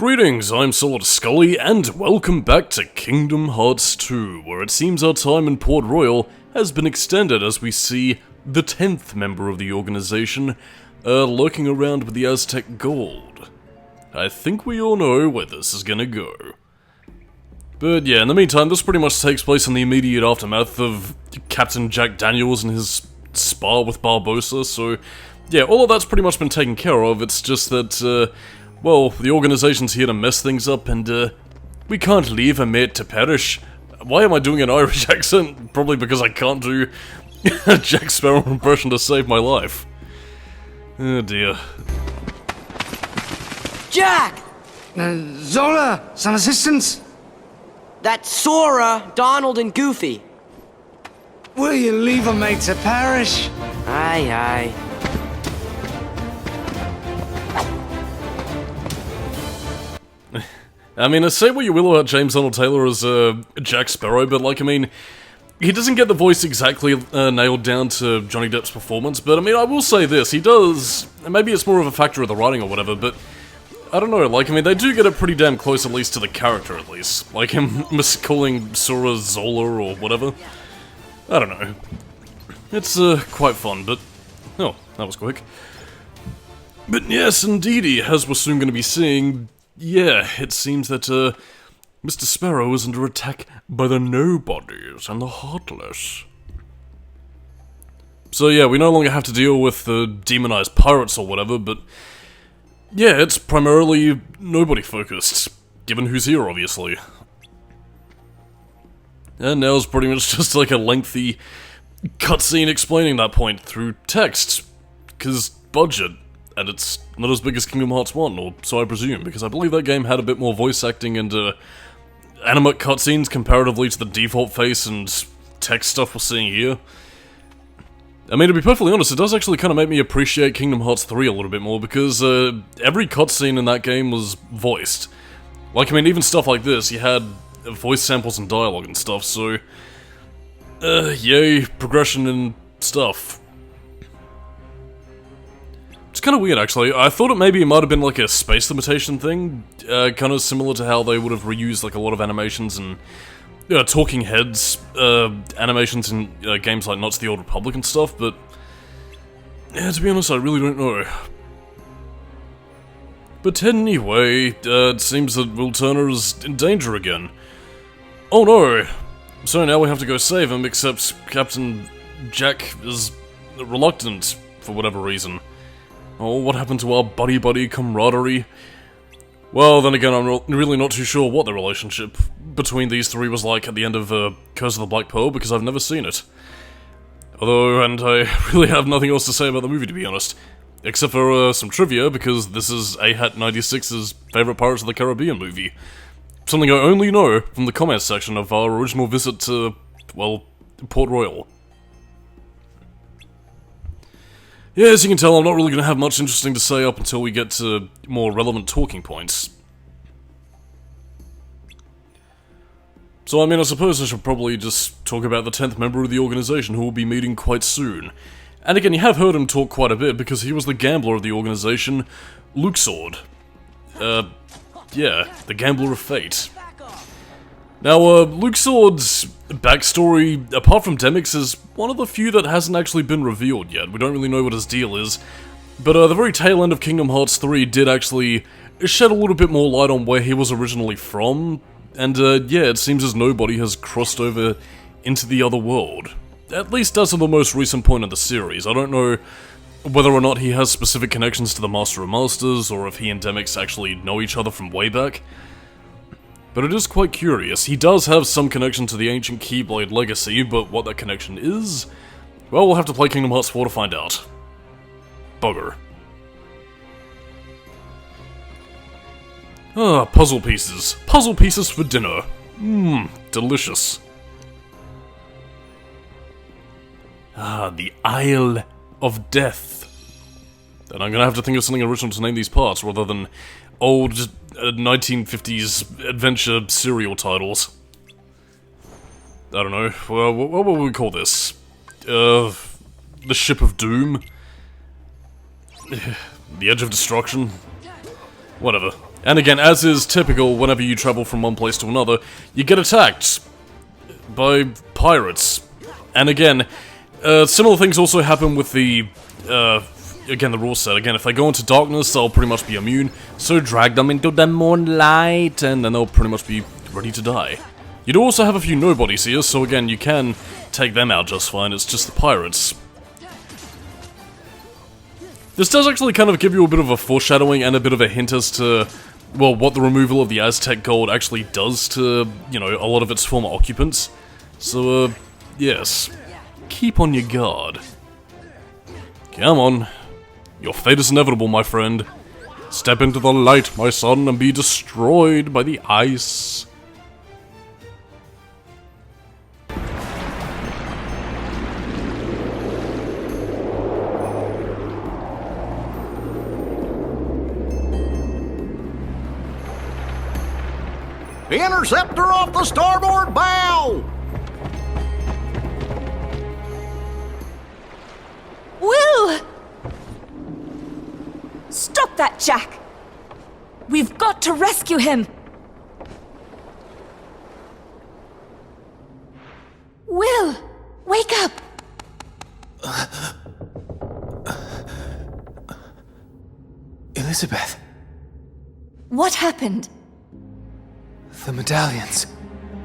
Greetings, I'm Solidus-Skully, and welcome back to Kingdom Hearts 2, where it seems our time in Port Royal has been extended as we see the 10th member of the organization lurking around with the Aztec Gold. I think we all know where this is gonna go. But yeah, in the meantime, this pretty much takes place in the immediate aftermath of Captain Jack Daniels and his spar with Barbossa, so yeah, all of that's pretty much been taken care of. It's just that, well, the organization's here to mess things up, and we can't leave a mate to perish. Why am I doing an Irish accent? Probably because I can't do a Jack Sparrow impression to save my life. Oh dear. Jack! Zola, some assistance? That's Sora, Donald, and Goofy. Will you leave a mate to perish? Aye, aye. I mean, say what you will about James Arnold Taylor as Jack Sparrow, but like, I mean, he doesn't get the voice exactly nailed down to Johnny Depp's performance, but I mean, I will say this, he does, and maybe it's more of a factor of the writing or whatever, but I don't know, like, I mean, they do get it pretty damn close, at least to the character, at least. Like him miscalling Sora Zola or whatever. I don't know. It's quite fun, but oh, that was quick. But yes, indeedy, as we're soon going to be seeing, yeah, it seems that, Mr. Sparrow is under attack by the nobodies and the heartless. So yeah, we no longer have to deal with the demonized pirates or whatever, but yeah, it's primarily nobody-focused, given who's here, obviously. And now it's pretty much just like a lengthy cutscene explaining that point through text, because budget. And it's not as big as Kingdom Hearts 1, or so I presume, because I believe that game had a bit more voice acting and animate cutscenes comparatively to the default face and text stuff we're seeing here. I mean, to be perfectly honest, it does actually kind of make me appreciate Kingdom Hearts 3 a little bit more, because every cutscene in that game was voiced. Like, I mean, even stuff like this, you had voice samples and dialogue and stuff, so yay, progression and stuff. It's kind of weird, actually. I thought it might have been like a space limitation thing, kind of similar to how they would have reused like a lot of animations and talking heads animations in games like Knights of the Old Republic and stuff, but yeah, to be honest, I really don't know. But anyway, it seems that Will Turner is in danger again. Oh no! So now we have to go save him, except Captain Jack is reluctant for whatever reason. Oh, what happened to our buddy-buddy camaraderie? Well, then again, I'm really not too sure what the relationship between these three was like at the end of Curse of the Black Pearl, because I've never seen it. Although, and I really have nothing else to say about the movie, to be honest. Except for some trivia, because this is AHAT96's favourite Pirates of the Caribbean movie. Something I only know from the comments section of our original visit to, well, Port Royal. Yeah, as you can tell, I'm not really going to have much interesting to say up until we get to more relevant talking points. So, I mean, I suppose I should probably just talk about the 10th member of the organization who will be meeting quite soon. And again, you have heard him talk quite a bit, because he was the gambler of the organization, Luxord. Yeah, the Gambler of Fate. Now, Luxord's backstory, apart from Demyx, is one of the few that hasn't actually been revealed yet. We don't really know what his deal is. But the very tail end of Kingdom Hearts 3 did actually shed a little bit more light on where he was originally from. And yeah, it seems as nobody has crossed over into the other world. At least as of the most recent point in the series. I don't know whether or not he has specific connections to the Master of Masters, or if he and Demyx actually know each other from way back. But it is quite curious. He does have some connection to the ancient Keyblade legacy, but what that connection is, well, we'll have to play Kingdom Hearts 4 to find out. Bugger. Ah, puzzle pieces. Puzzle pieces for dinner. Mmm, delicious. Ah, the Isle of Death. And I'm gonna have to think of something original to name these parts, rather than old 1950s adventure serial titles. I don't know, well, what would we call this? The Ship of Doom? The Edge of Destruction? Whatever. And again, as is typical whenever you travel from one place to another, you get attacked by pirates. And again, similar things also happen with the, again, the rule set. Again, if they go into darkness, they'll pretty much be immune, so drag them into the moonlight, and then they'll pretty much be ready to die. You do also have a few nobodies here, so again, you can take them out just fine, it's just the pirates. This does actually kind of give you a bit of a foreshadowing and a bit of a hint as to, well, what the removal of the Aztec Gold actually does to, you know, a lot of its former occupants. So, yes. Keep on your guard. Come on. Your fate is inevitable, my friend. Step into the light, my son, and be destroyed by the ice. Interceptor off the starboard bow! Will! Stop that, Jack! We've got to rescue him! Will! Wake up! Elizabeth, What happened? the medallions,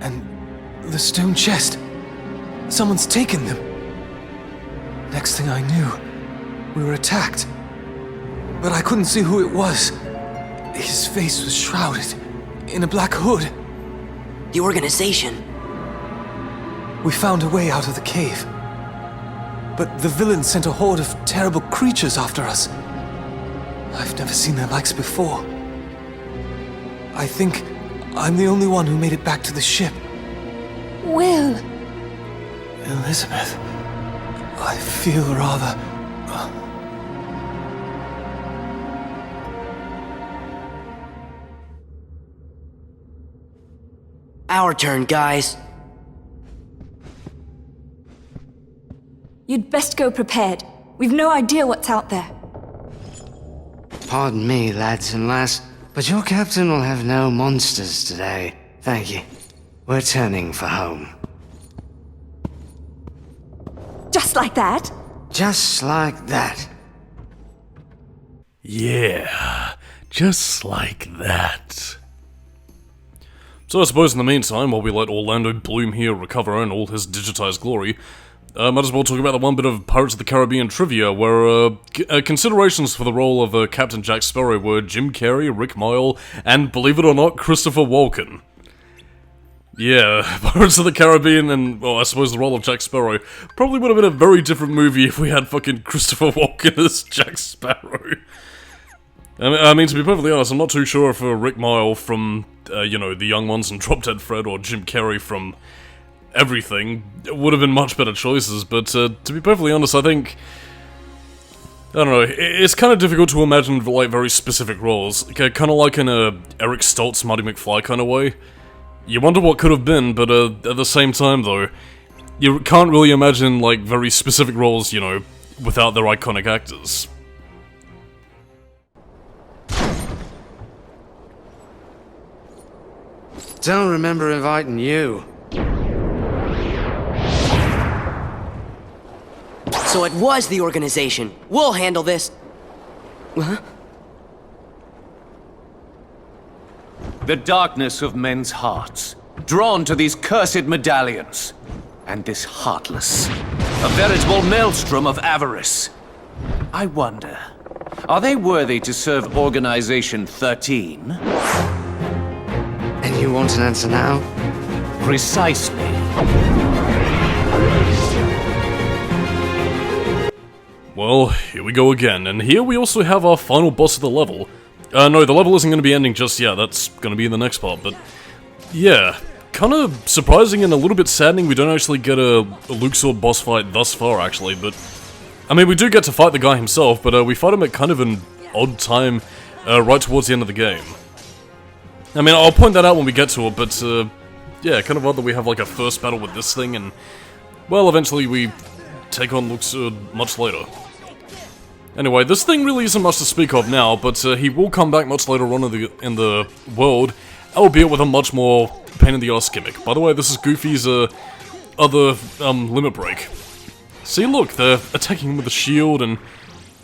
and the stone chest. Someone's taken them. Next thing I knew, we were attacked. But I couldn't see who it was. His face was shrouded in a black hood. The organization. We found a way out of the cave. But the villains sent a horde of terrible creatures after us. I've never seen their likes before. I think I'm the only one who made it back to the ship. Will! Elizabeth, I feel rather... Our turn, guys. You'd best go prepared. We've no idea what's out there. Pardon me, lads and lass, but your captain will have no monsters today. Thank you. We're turning for home. Just like that? Just like that. Yeah, just like that. So I suppose in the meantime, while we let Orlando Bloom here recover in all his digitized glory, might as well talk about the one bit of Pirates of the Caribbean trivia, where considerations for the role of Captain Jack Sparrow were Jim Carrey, Rick Mile, and, believe it or not, Christopher Walken. Yeah, Pirates of the Caribbean and, well, I suppose the role of Jack Sparrow probably would have been a very different movie if we had fucking Christopher Walken as Jack Sparrow. I mean, to be perfectly honest, I'm not too sure if Rick Mile from, you know, The Young Ones and Drop Dead Fred, or Jim Carrey from Everything would have been much better choices, but to be perfectly honest, I think... I don't know, it's kind of difficult to imagine, like, very specific roles. Kind of like in a Eric Stoltz, Marty McFly kind of way. You wonder what could have been, but at the same time, though, you can't really imagine, like, very specific roles, you know, without their iconic actors. Don't remember inviting you. So it was the organization. We'll handle this. Huh? The darkness of men's hearts, drawn to these cursed medallions, and this heartless, a veritable maelstrom of avarice. I wonder, are they worthy to serve Organization 13? And you want an answer now? Precisely. Well, here we go again, and here we also have our final boss of the level. No, the level isn't going to be ending just yet, that's going to be in the next part, but... yeah, kind of surprising and a little bit saddening we don't actually get a Luxord boss fight thus far, actually, but... I mean, we do get to fight the guy himself, but we fight him at kind of an odd time, right towards the end of the game. I mean, I'll point that out when we get to it, but, yeah, kind of odd that we have, like, a first battle with this thing, and... well, eventually we take on Luxord much later. Anyway, this thing really isn't much to speak of now, but he will come back much later on in the world, albeit with a much more pain-in-the-ass gimmick. By the way, this is Goofy's other limit break. See, look, they're attacking him with a shield, and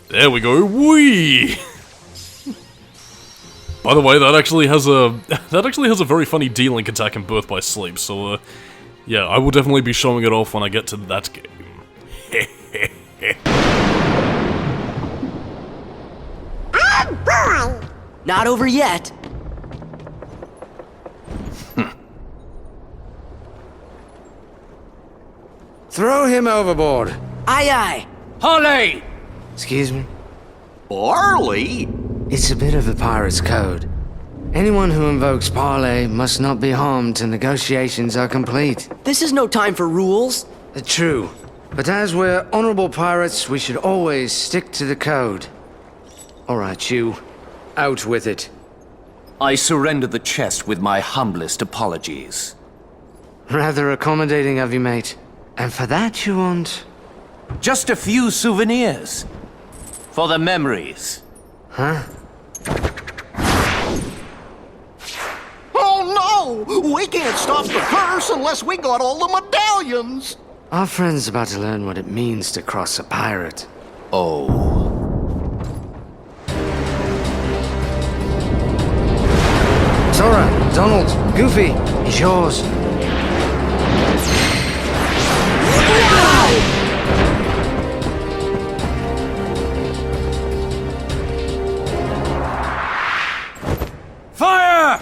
there we go. Whee! By the way, that actually has a very funny D-Link attack in Birth by Sleep. So, yeah, I will definitely be showing it off when I get to that game. Oh boy! Not over yet. Throw him overboard. Aye, aye. Holly! Excuse me? Barley? It's a bit of a pirate's code. Anyone who invokes parley must not be harmed till negotiations are complete. This is no time for rules. True. But as we're honorable pirates, we should always stick to the code. Alright, you. Out with it. I surrender the chest with my humblest apologies. Rather accommodating of you, mate. And for that you want... Just a few souvenirs. For the memories. Huh? Oh no! We can't stop the curse unless we got all the medallions! Our friend's about to learn what it means to cross a pirate. Oh. Sora, Donald, Goofy, it's yours. Fire!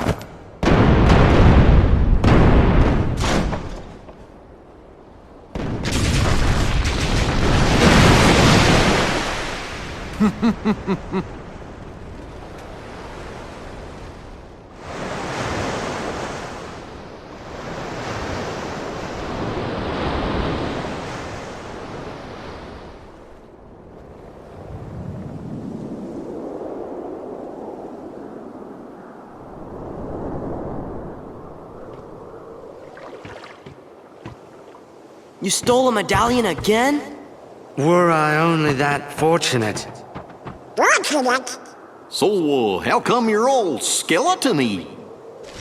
You stole a medallion again? Were I only that fortunate. Fortunate? So, how come you're all skeleton-y?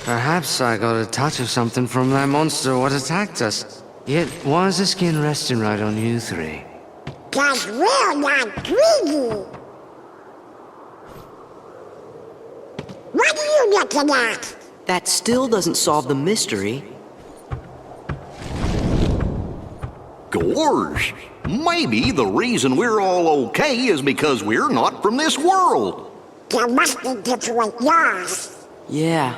Perhaps I got a touch of something from that monster what attacked us. Yet, why is the skin resting right on you three? 'Cause we're not greedy. What are you looking at? That still doesn't solve the mystery. Gorge, maybe the reason we're all okay is because we're not from this world. You must be different yours. Yeah.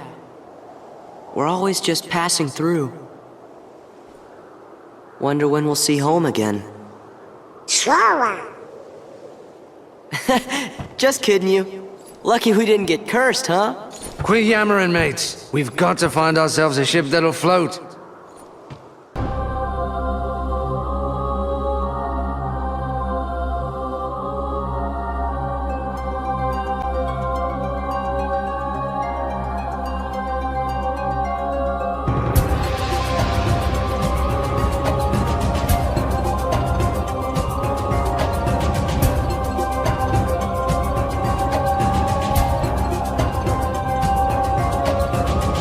We're always just passing through. Wonder when we'll see home again. Sure. Just kidding you. Lucky we didn't get cursed, huh? Quit yammering, mates. We've got to find ourselves a ship that'll float.